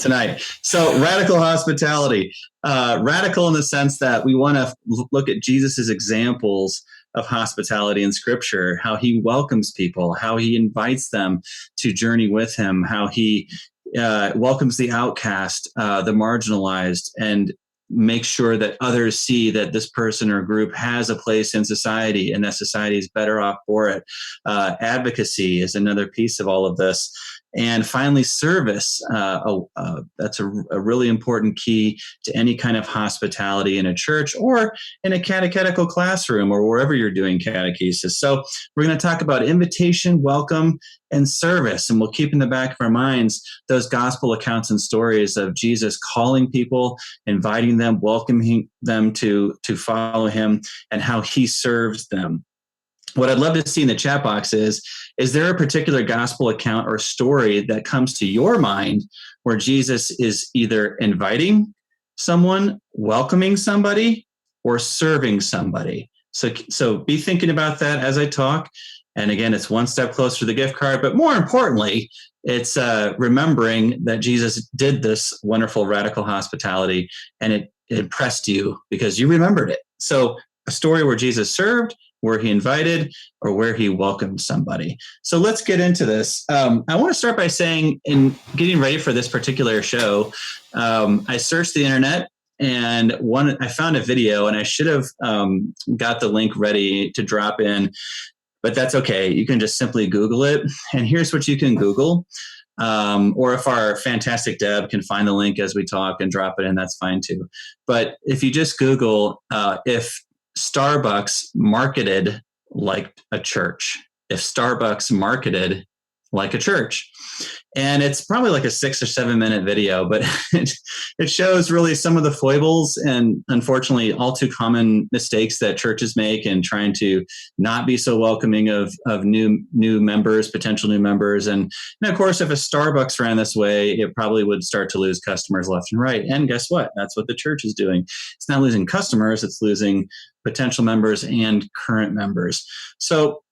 tonight. So radical hospitality, radical in the sense that we want to look at Jesus's examples of hospitality in Scripture, how he welcomes people, how he invites them to journey with him, how he welcomes the outcast, the marginalized, and make sure that others see that this person or group has a place in society and that society is better off for it. Advocacy is another piece of all of this. And finally, service. That's a really important key to any kind of hospitality in a church or in a catechetical classroom or wherever you're doing catechesis. So we're going to talk about invitation, welcome, and service. And we'll keep in the back of our minds those gospel accounts and stories of Jesus calling people, inviting them, welcoming them to follow him, and how he serves them. What I'd love to see in the chat box is there a particular gospel account or story that comes to your mind where Jesus is either inviting someone, welcoming somebody, or serving somebody? So be thinking about that as I talk. And again, it's one step closer to the gift card, but more importantly, it's remembering that Jesus did this wonderful radical hospitality and it impressed you because you remembered it. So a story where Jesus served, where he invited, or where he welcomed somebody. So let's get into this. I want to start by saying, in getting ready for this particular show, I searched the internet and I found a video, and I should have got the link ready to drop in, but that's okay. You can just simply Google it. And here's what you can Google. Or if our fantastic Deb can find the link as we talk and drop it in, that's fine too. But if you just Google if Starbucks marketed like a church, if Starbucks marketed like a church. And it's probably like a 6 or 7 minute video, but it shows really some of the foibles and unfortunately all too common mistakes that churches make in trying to not be so welcoming of new members, potential new members. And of course, if a Starbucks ran this way, it probably would start to lose customers left and right. And guess what? That's what the church is doing. It's not losing customers, it's losing potential members and current members. So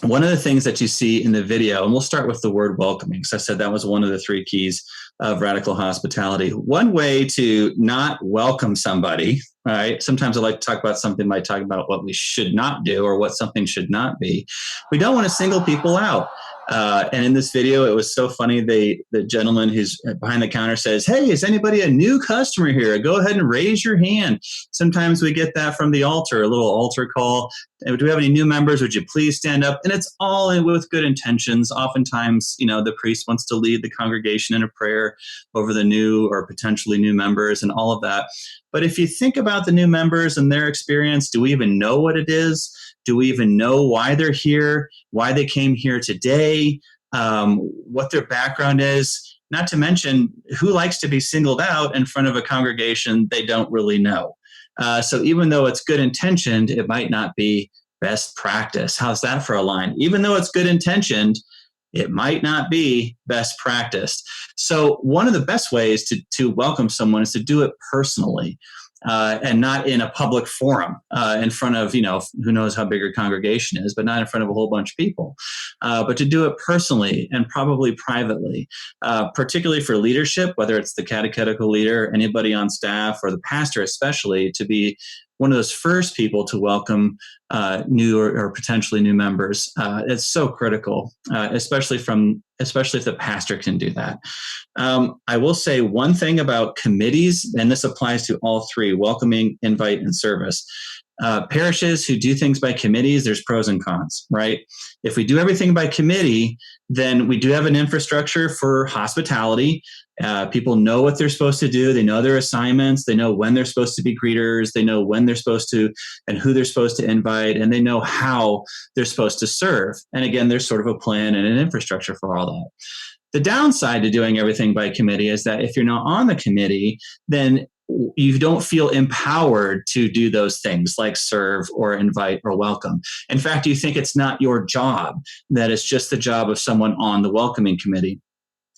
one of the things that you see in the video, and we'll start with the word welcoming, because I said that was one of the 3 keys of radical hospitality. One way to not welcome somebody, right? Sometimes I like to talk about something by talking about what we should not do or what something should not be. We don't want to single people out. And in this video, it was so funny. The gentleman who's behind the counter says, "Hey, is anybody a new customer here? Go ahead and raise your hand." Sometimes we get that from the altar, a little altar call. Do we have any new members? Would you please stand up? And it's all in with good intentions. Oftentimes, the priest wants to lead the congregation in a prayer over the new or potentially new members and all of that. But if you think about the new members and their experience, do we even know what it is? Do we even know why they're here, why they came here today, what their background is? Not to mention, who likes to be singled out in front of a congregation they don't really know? So even though it's good intentioned, it might not be best practice. How's that for a line? Even though it's good intentioned, it might not be best practice. So one of the best ways to welcome someone is to do it personally. And not in a public forum in front of, who knows how big your congregation is, but not in front of a whole bunch of people, but to do it personally and probably privately, particularly for leadership, whether it's the catechetical leader, anybody on staff, or the pastor especially, to be one of those first people to welcome new or potentially new members. It's so critical, especially if the pastor can do that. I will say one thing about committees, and this applies to all 3, welcoming, invite, and service. Parishes who do things by committees, there's pros and cons, right? If we do everything by committee, then we do have an infrastructure for hospitality. People know what they're supposed to do. They know their assignments. They know when they're supposed to be greeters. They know when they're supposed to and who they're supposed to invite. And they know how they're supposed to serve. And again, there's sort of a plan and an infrastructure for all that. The downside to doing everything by committee is that if you're not on the committee, then you don't feel empowered to do those things like serve or invite or welcome. In fact, you think it's not your job, that it's just the job of someone on the welcoming committee.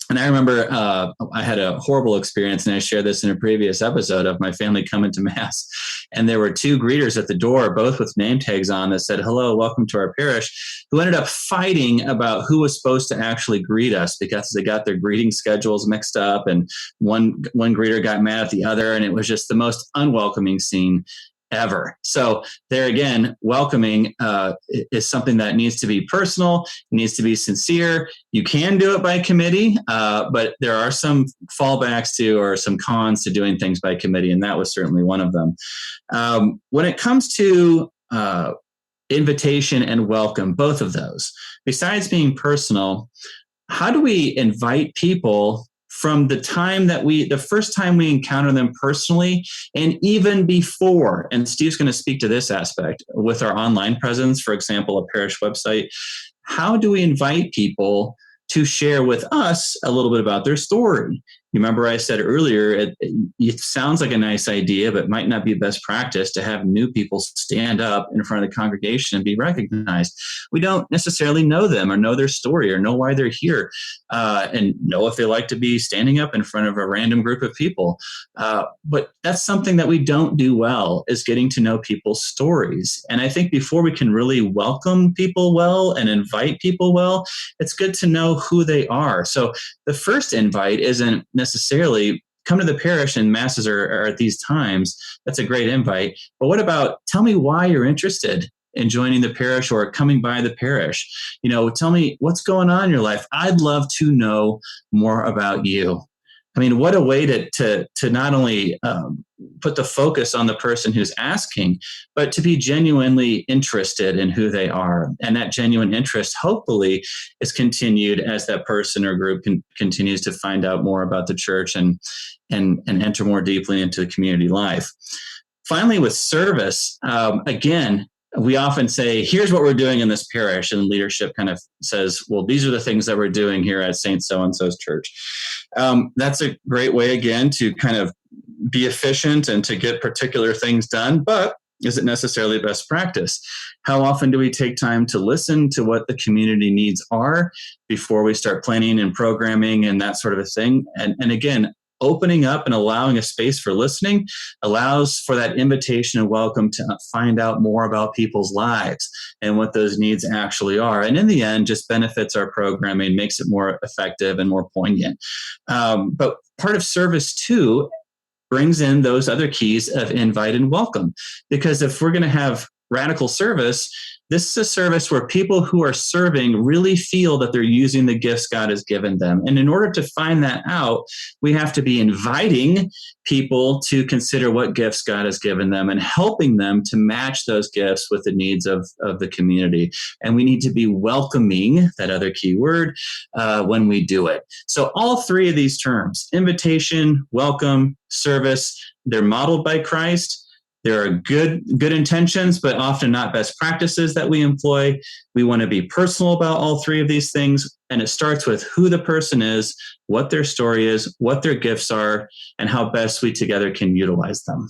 And I remember I had a horrible experience, and I shared this in a previous episode of my family coming to Mass. And there were two greeters at the door, both with name tags on that said, "Hello, welcome to our parish," who ended up fighting about who was supposed to actually greet us because they got their greeting schedules mixed up. And one greeter got mad at the other, and it was just the most unwelcoming scene ever. So there again, welcoming is something that needs to be personal, needs to be sincere. You can do it by committee, but there are some fallbacks to or some cons to doing things by committee, and that was certainly one of them. When it comes to invitation and welcome, both of those, besides being personal, how do we invite people from the first time we encounter them personally, and even before? And Steve's going to speak to this aspect with our online presence, for example, a parish website. How do we invite people to share with us a little bit about their story? You remember I said earlier, it sounds like a nice idea, but might not be best practice to have new people stand up in front of the congregation and be recognized. We don't necessarily know them or know their story or know why they're here, and know if they like to be standing up in front of a random group of people. But that's something that we don't do well, is getting to know people's stories. And I think before we can really welcome people well and invite people well, it's good to know who they are. So the first invite isn't necessarily come to the parish and masses are at these times. That's a great invite. But what about tell me why you're interested in joining the parish or coming by the parish? Tell me what's going on in your life. I'd love to know more about you. I mean, what a way to not only put the focus on the person who's asking, but to be genuinely interested in who they are. And that genuine interest, hopefully, is continued as that person or group continues to find out more about the church and enter more deeply into community life. Finally, with service, again, we often say, here's what we're doing in this parish. And leadership kind of says, well, these are the things that we're doing here at St. So-and-so's church. That's a great way, again, to kind of be efficient and to get particular things done. But is it necessarily best practice? How often do we take time to listen to what the community needs are before we start planning and programming and that sort of a thing? And again, opening up and allowing a space for listening allows for that invitation and welcome to find out more about people's lives and what those needs actually are. And in the end, just benefits our programming, makes it more effective and more poignant. But part of service, too, brings in those other keys of invite and welcome. Because if we're going to have radical service, this is a service where people who are serving really feel that they're using the gifts God has given them. And in order to find that out, we have to be inviting people to consider what gifts God has given them and helping them to match those gifts with the needs of the community. And we need to be welcoming, that other key word, when we do it. So all three of these terms, invitation, welcome, service, they're modeled by Christ. There are good intentions, but often not best practices that we employ. We want to be personal about all three of these things. And it starts with who the person is, what their story is, what their gifts are, and how best we together can utilize them.